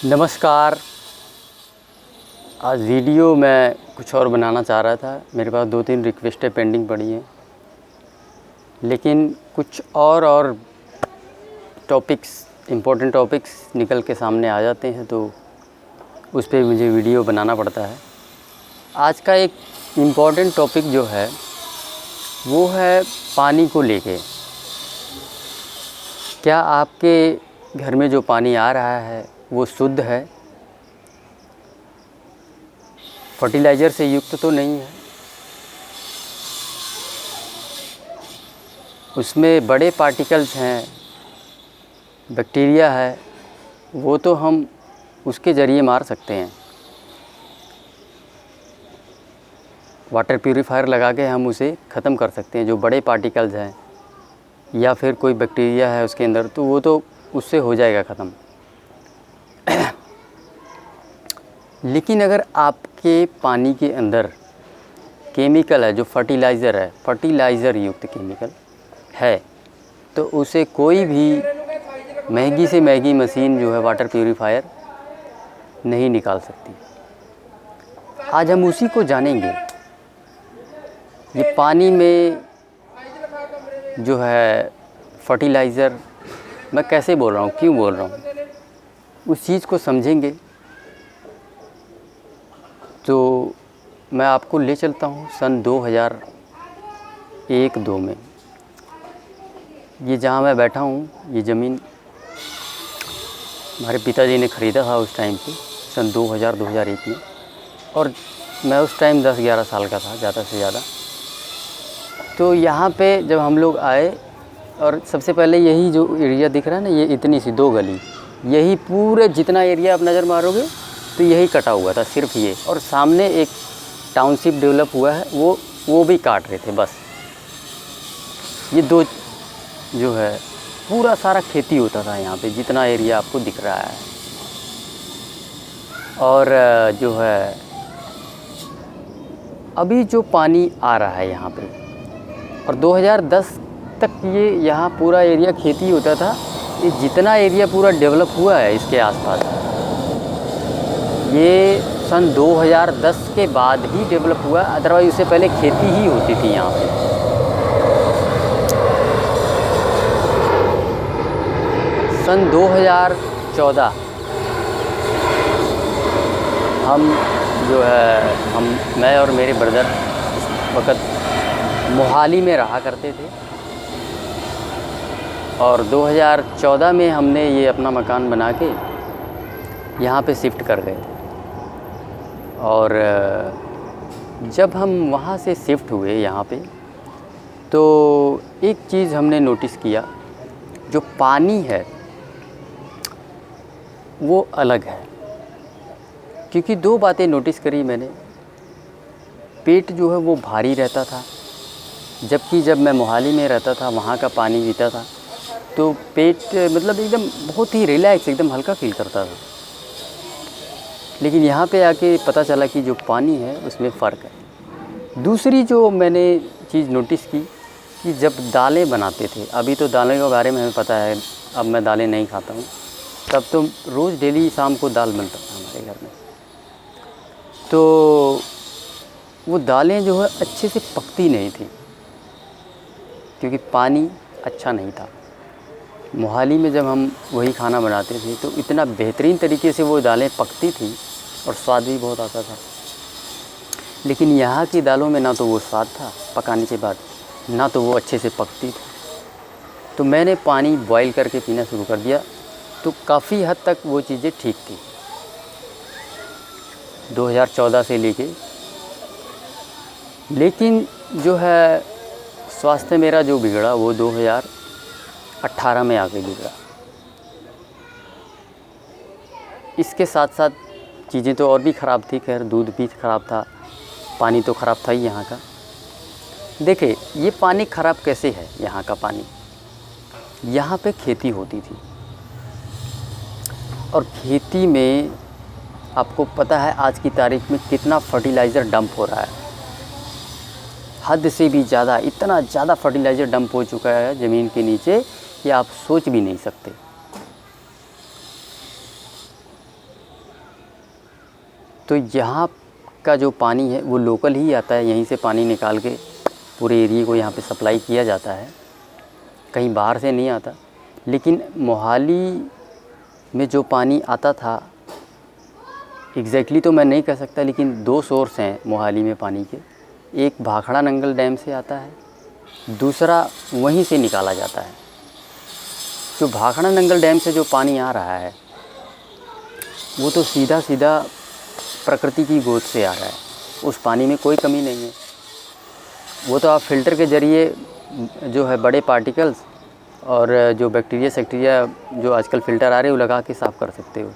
नमस्कार। आज वीडियो मैं कुछ और बनाना चाह रहा था। मेरे पास 2-3 रिक्वेस्टें पेंडिंग पड़ी हैं, लेकिन कुछ और टॉपिक्स, इम्पोर्टेंट टॉपिक्स निकल के सामने आ जाते हैं, तो उस पे मुझे वीडियो बनाना पड़ता है। आज का एक इम्पोर्टेंट टॉपिक जो है वो है पानी को लेके। क्या आपके घर में जो पानी आ रहा है वो शुद्ध है, फर्टिलाइज़र से युक्त तो नहीं है? उसमें बड़े पार्टिकल्स हैं, बैक्टीरिया है, वो तो हम उसके ज़रिए मार सकते हैं। वाटर प्यूरीफायर लगा के हम उसे ख़त्म कर सकते हैं। जो बड़े पार्टिकल्स हैं या फिर कोई बैक्टीरिया है उसके अंदर, तो वो तो उससे हो जाएगा ख़त्म। लेकिन अगर आपके पानी के अंदर केमिकल है, जो फर्टिलाइज़र है, फर्टिलाइज़र युक्त केमिकल है, तो उसे कोई भी महंगी से महंगी मशीन जो है वाटर प्यूरीफायर नहीं निकाल सकती। आज हम उसी को जानेंगे। ये पानी में जो है फर्टिलाइज़र, मैं कैसे बोल रहा हूँ, क्यों बोल रहा हूँ, उस चीज़ को समझेंगे। तो मैं आपको ले चलता हूँ सन 2001-2 में। ये जहाँ मैं बैठा हूँ, ये ज़मीन हमारे पिताजी ने ख़रीदा था उस टाइम पे, सन 2000-2001 में। और मैं उस टाइम 10-11 साल का था, ज़्यादा से ज़्यादा। तो यहाँ पे जब हम लोग आए, और सबसे पहले यही जो एरिया दिख रहा है ना, ये इतनी सी 2 गली, यही पूरे जितना एरिया आप नज़र मारोगे तो यही कटा हुआ था, सिर्फ ये। और सामने एक टाउनशिप डेवलप हुआ है, वो भी काट रहे थे। बस ये 2 जो है, पूरा सारा खेती होता था यहाँ पे, जितना एरिया आपको दिख रहा है। और जो है अभी जो पानी आ रहा है यहाँ पे, और 2010 तक ये यहाँ पूरा एरिया खेती होता था। ये जितना एरिया पूरा डेवलप हुआ है इसके आसपास, ये सन 2010 के बाद ही डेवलप हुआ, अदरवाइज़ उससे पहले खेती ही होती थी यहाँ पे। सन 2014 हम जो है, मैं और मेरे ब्रदर इस वक्त मोहाली में रहा करते थे, और 2014 में हमने ये अपना मकान बना के यहाँ पे शिफ्ट कर गए। और जब हम वहाँ से शिफ्ट हुए यहाँ पे, तो एक चीज़ हमने नोटिस किया, जो पानी है वो अलग है। क्योंकि 2 बातें नोटिस करी मैंने। पेट जो है वो भारी रहता था, जबकि जब मैं मोहाली में रहता था, वहाँ का पानी पीता था, तो पेट मतलब एकदम बहुत ही रिलैक्स, एकदम हल्का फील करता था। लेकिन यहाँ पे आके पता चला कि जो पानी है उसमें फ़र्क है। दूसरी जो मैंने चीज़ नोटिस की, कि जब दालें बनाते थे, अभी तो दालें के बारे में हमें पता है, अब मैं दालें नहीं खाता हूँ, तब तो रोज़ डेली शाम को दाल बनता था हमारे घर में। तो वो दालें जो है अच्छे से पकती नहीं थी, क्योंकि पानी अच्छा नहीं था। मोहाली में जब हम वही खाना बनाते थे, तो इतना बेहतरीन तरीके से वो दालें पकती थी और स्वाद भी बहुत आता था। लेकिन यहाँ की दालों में ना तो वो स्वाद था पकाने के बाद, ना तो वो अच्छे से पकती थी। तो मैंने पानी बॉईल करके पीना शुरू कर दिया, तो काफ़ी हद तक वो चीज़ें ठीक थी 2014 से लेके। लेकिन जो है स्वास्थ्य मेरा जो बिगड़ा, वो 2018 में आके बिगड़ा। इसके साथ साथ चीज़ें तो और भी ख़राब थी। खैर, दूध भी ख़राब था, पानी तो ख़राब था ही यहाँ का। देखिए, ये पानी ख़राब कैसे है? यहाँ का पानी, यहाँ पे खेती होती थी, और खेती में आपको पता है आज की तारीख में कितना फर्टिलाइज़र डंप हो रहा है। हद से भी ज़्यादा, इतना ज़्यादा फर्टिलाइज़र डंप हो चुका है ज़मीन के नीचे कि आप सोच भी नहीं सकते। तो यहाँ का जो पानी है वो लोकल ही आता है, यहीं से पानी निकाल के पूरे एरिया को यहाँ पे सप्लाई किया जाता है, कहीं बाहर से नहीं आता। लेकिन मोहाली में जो पानी आता था एग्जैक्टली तो मैं नहीं कह सकता, लेकिन 2 सोर्स हैं मोहाली में पानी के। एक भाखड़ा नंगल डैम से आता है, दूसरा वहीं से निकाला जाता है। जो भाखड़ा नंगल डैम से जो पानी आ रहा है वो तो सीधा सीधा प्रकृति की गोद से आ रहा है, उस पानी में कोई कमी नहीं है। वो तो आप फ़िल्टर के ज़रिए जो है बड़े पार्टिकल्स और जो बैक्टीरिया सेक्टीरिया जो आजकल फ़िल्टर आ रहे हैं वो लगा के साफ़ कर सकते हो,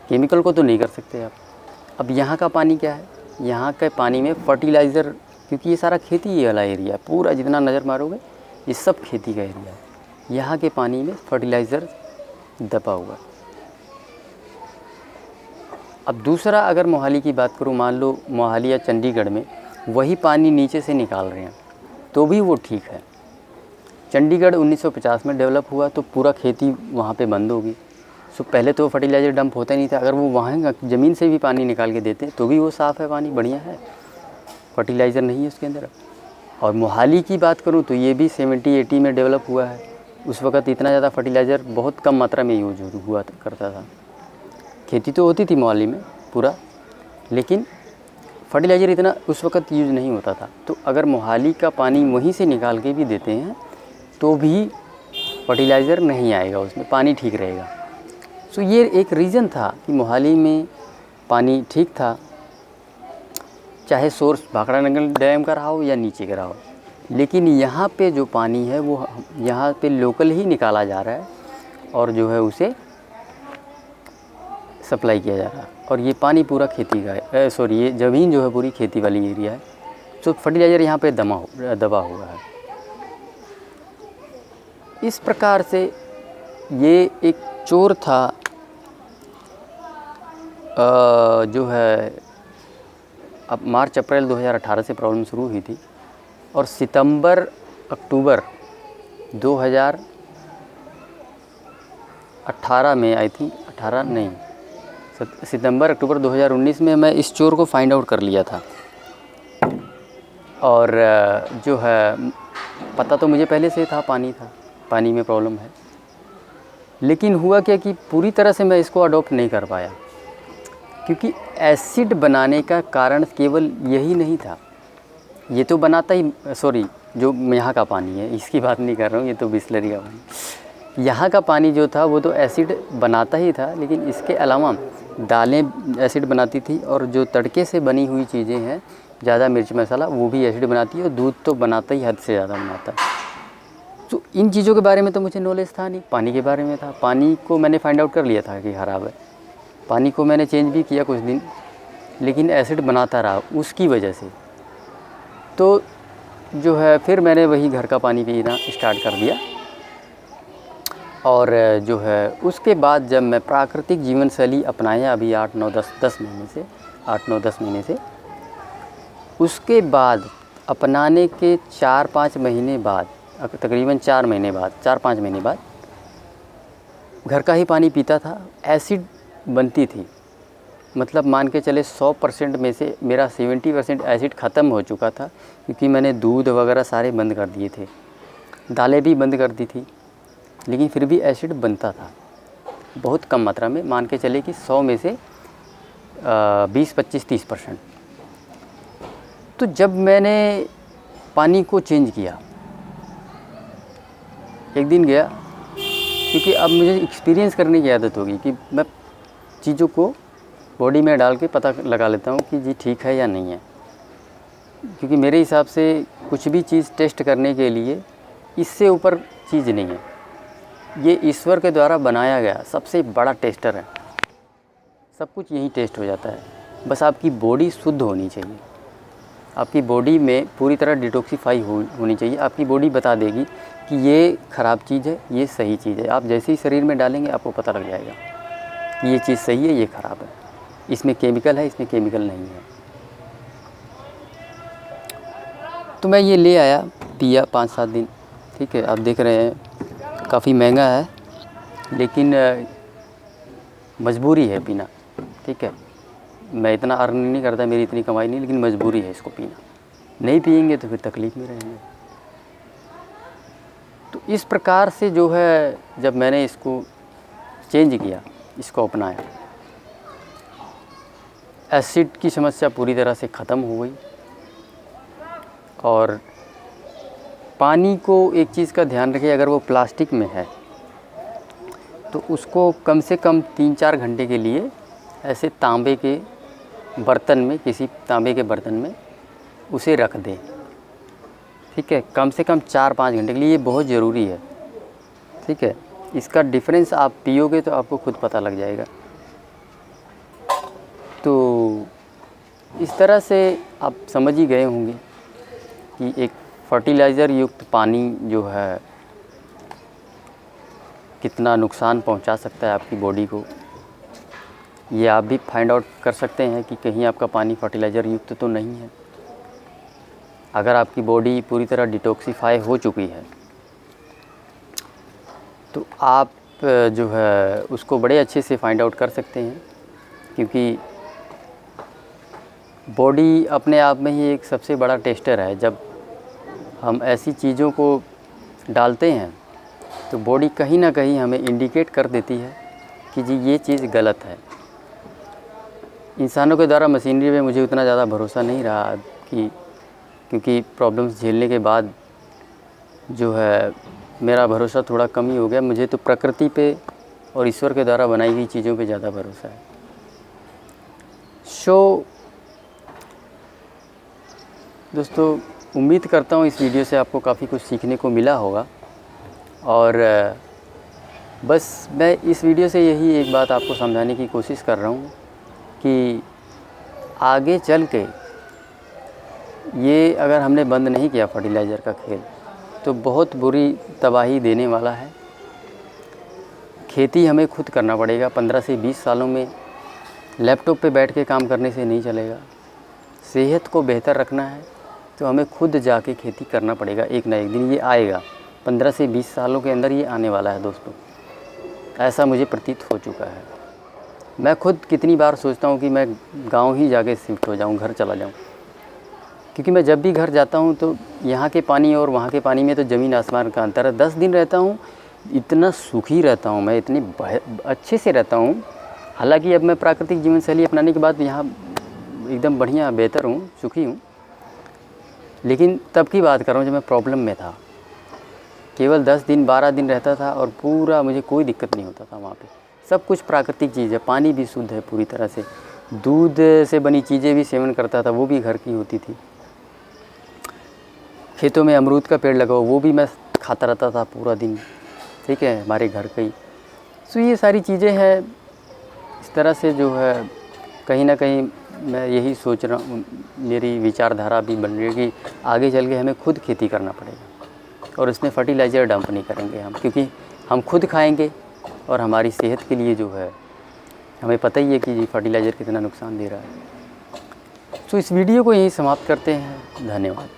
केमिकल को तो नहीं कर सकते आप। अब यहाँ का पानी क्या है, यहाँ के पानी में फर्टिलाइज़र, क्योंकि ये सारा खेती वाला एरिया है, पूरा जितना नज़र मारोगे ये सब खेती का एरिया है। यहाँ के पानी में फर्टिलाइज़र दबा हुआ है। अब दूसरा अगर मोहाली की बात करूँ, मान लो मोहाली या चंडीगढ़ में वही पानी नीचे से निकाल रहे हैं तो भी वो ठीक है। चंडीगढ़ 1950 में डेवलप हुआ तो पूरा खेती वहाँ पे बंद होगी। सो पहले तो फर्टिलाइज़र डंप होता ही नहीं था। अगर वो वहाँ ज़मीन से भी पानी निकाल के देते तो भी वो साफ़ है, पानी बढ़िया है, फर्टिलाइज़र नहीं है उसके अंदर। और मोहाली की बात करूँ तो ये भी 70-80 में डेवलप हुआ है। उस वक़्त इतना ज़्यादा फर्टिलाइज़र बहुत कम मात्रा में यूज हुआ करता था। खेती तो होती थी मोहाली में पूरा, लेकिन फर्टिलाइज़र इतना उस वक़्त यूज़ नहीं होता था। तो अगर मोहाली का पानी वहीं से निकाल के भी देते हैं तो भी फर्टिलाइज़र नहीं आएगा, उसमें पानी ठीक रहेगा। सो ये एक रीज़न था कि मोहाली में पानी ठीक था, चाहे सोर्स भाखड़ा नंगल डैम का रहा हो या नीचे का रहा हो। लेकिन यहाँ पे जो पानी है वो यहाँ पे लोकल ही निकाला जा रहा है और जो है उसे सप्लाई किया जा रहा है। और ये पानी पूरा खेती का है, ये ज़मीन जो है पूरी खेती वाली एरिया है। तो फर्टिलाइज़र यहाँ पे दबा हुआ है। इस प्रकार से ये एक चोर था जो है अब मार्च अप्रैल 2018 से प्रॉब्लम शुरू हुई थी और सितंबर अक्टूबर 2018 में आई थी, सितंबर अक्टूबर 2019 में मैं इस चोर को फाइंड आउट कर लिया था। और जो है पता तो मुझे पहले से था, पानी में प्रॉब्लम है। लेकिन हुआ क्या कि पूरी तरह से मैं इसको अडॉप्ट नहीं कर पाया, क्योंकि एसिड बनाने का कारण केवल यही नहीं था। ये तो बनाता ही, जो यहाँ का पानी है इसकी बात नहीं कर रहा हूँ, ये तो बिसलरी का पानी। यहाँ का पानी जो था वो तो एसिड बनाता ही था, लेकिन इसके अलावा दालें एसिड बनाती थी और जो तड़के से बनी हुई चीज़ें हैं, ज़्यादा मिर्च मसाला, वो भी एसिड बनाती है और दूध तो बनाता ही हद से ज़्यादा बनाता है। तो इन चीज़ों के बारे में तो मुझे नॉलेज था नहीं, पानी के बारे में था। पानी को मैंने फाइंड आउट कर लिया था कि ख़राब है। पानी को मैंने चेंज भी किया कुछ दिन, लेकिन एसिड बनाता रहा उसकी वजह से। तो जो है फिर मैंने वही घर का पानी पीना स्टार्ट कर दिया। और जो है उसके बाद जब मैं प्राकृतिक जीवन शैली अपनाया अभी 8-9-10 महीने से, उसके बाद अपनाने के 4-5 महीने बाद, तकरीबन 4-5 महीने बाद घर का ही पानी पीता था। एसिड बनती थी, मतलब मान के चले 100% में से मेरा 70% एसिड ख़त्म हो चुका था, क्योंकि मैंने दूध वगैरह सारे बंद कर दिए थे, दालें भी बंद कर दी थी, लेकिन फिर भी एसिड बनता था बहुत कम मात्रा में। मान के चले कि 100 में से 20-25-30%। तो जब मैंने पानी को चेंज किया, एक दिन गया, क्योंकि अब मुझे एक्सपीरियंस करने की आदत होगी कि मैं चीज़ों को बॉडी में डाल के पता लगा लेता हूँ कि जी ठीक है या नहीं है। क्योंकि मेरे हिसाब से कुछ भी चीज़ टेस्ट करने के लिए इससे ऊपर चीज़ नहीं है। ये ईश्वर के द्वारा बनाया गया सबसे बड़ा टेस्टर है। सब कुछ यहीं टेस्ट हो जाता है। बस आपकी बॉडी शुद्ध होनी चाहिए, आपकी बॉडी में पूरी तरह डिटॉक्सीफाई होनी चाहिए। आपकी बॉडी बता देगी कि ये ख़राब चीज़ है, ये सही चीज़ है। आप जैसे ही शरीर में डालेंगे आपको पता लग जाएगा कि ये चीज़ सही है, ये ख़राब है, इसमें केमिकल है, इसमें केमिकल नहीं है। तो मैं ये ले आया, पिया 5-7 दिन, ठीक है। आप देख रहे हैं काफ़ी महंगा है, लेकिन मजबूरी है पीना। ठीक है, मैं इतना अर्न नहीं करता, मेरी इतनी कमाई नहीं, लेकिन मजबूरी है इसको पीना। नहीं पियेंगे तो फिर तकलीफ़ में रहेंगे। तो इस प्रकार से जो है जब मैंने इसको चेंज किया, इसको अपनाया, एसिड की समस्या पूरी तरह से ख़त्म हो गई। और पानी को एक चीज़ का ध्यान रखिए, अगर वो प्लास्टिक में है तो उसको कम से कम 3-4 घंटे के लिए ऐसे तांबे के बर्तन में, किसी तांबे के बर्तन में उसे रख दें। ठीक है, कम से कम 4-5 घंटे के लिए, ये बहुत ज़रूरी है। ठीक है, इसका डिफरेंस आप पियोगे तो आपको खुद पता लग जाएगा। तो इस तरह से आप समझ ही गए होंगे कि एक फर्टिलाइज़र युक्त पानी जो है कितना नुकसान पहुंचा सकता है आपकी बॉडी को। ये आप भी फाइंड आउट कर सकते हैं कि कहीं आपका पानी फर्टिलाइज़र युक्त तो नहीं है। अगर आपकी बॉडी पूरी तरह डिटॉक्सिफाई हो चुकी है तो आप जो है उसको बड़े अच्छे से फाइंड आउट कर सकते हैं, क्योंकि बॉडी अपने आप में ही एक सबसे बड़ा टेस्टर है। जब हम ऐसी चीज़ों को डालते हैं तो बॉडी कहीं ना कहीं हमें इंडिकेट कर देती है कि जी ये चीज़ गलत है। इंसानों के द्वारा मशीनरी में मुझे उतना ज़्यादा भरोसा नहीं रहा कि, क्योंकि प्रॉब्लम्स झेलने के बाद जो है मेरा भरोसा थोड़ा कम ही हो गया। मुझे तो प्रकृति पे और ईश्वर के द्वारा बनाई गई चीज़ों पे ज़्यादा भरोसा है। दोस्तों, उम्मीद करता हूँ इस वीडियो से आपको काफ़ी कुछ सीखने को मिला होगा। और बस मैं इस वीडियो से यही एक बात आपको समझाने की कोशिश कर रहा हूँ कि आगे चल के ये अगर हमने बंद नहीं किया फर्टिलाइज़र का खेल तो बहुत बुरी तबाही देने वाला है। खेती हमें खुद करना पड़ेगा। 15 से 20 सालों में लैपटॉप पे बैठ के काम करने से नहीं चलेगा। सेहत को बेहतर रखना है तो हमें खुद जाके खेती करना पड़ेगा। एक ना एक दिन ये आएगा। 15 से 20 सालों के अंदर ये आने वाला है दोस्तों, ऐसा मुझे प्रतीत हो चुका है। मैं खुद कितनी बार सोचता हूँ कि मैं गांव ही जाके शिफ्ट हो जाऊँ, घर चला जाऊँ, क्योंकि मैं जब भी घर जाता हूँ तो यहाँ के पानी और वहाँ के पानी में तो ज़मीन आसमान का अंतर है। 10 दिन रहता हूँ, इतना सुखी रहता हूँ मैं, इतने अच्छे से रहता हूँ। हालांकि अब मैं प्राकृतिक जीवन शैली अपनाने के बाद यहाँ एकदम बढ़िया बेहतर हूँ, सुखी हूँ। लेकिन तब की बात कर रहा हूँ जब मैं प्रॉब्लम में था। केवल 10 दिन 12 दिन रहता था और पूरा मुझे कोई दिक्कत नहीं होता था वहाँ पे। सब कुछ प्राकृतिक चीज़ है, पानी भी शुद्ध है पूरी तरह से, दूध से बनी चीज़ें भी सेवन करता था, वो भी घर की होती थी। खेतों में अमरूद का पेड़ लगा हो, वो भी मैं खाता रहता था पूरा दिन। ठीक है, हमारे घर का ही। तो ये सारी चीज़ें हैं। इस तरह से जो है कहीं ना कहीं मैं यही सोच रहा हूँ, मेरी विचारधारा भी बन रही है कि आगे चल के हमें खुद खेती करना पड़ेगा और इसमें फर्टिलाइज़र डंप नहीं करेंगे हम, क्योंकि हम खुद खाएंगे और हमारी सेहत के लिए जो है हमें पता ही है कि फर्टिलाइज़र कितना नुकसान दे रहा है। तो इस वीडियो को यहीं समाप्त करते हैं। धन्यवाद।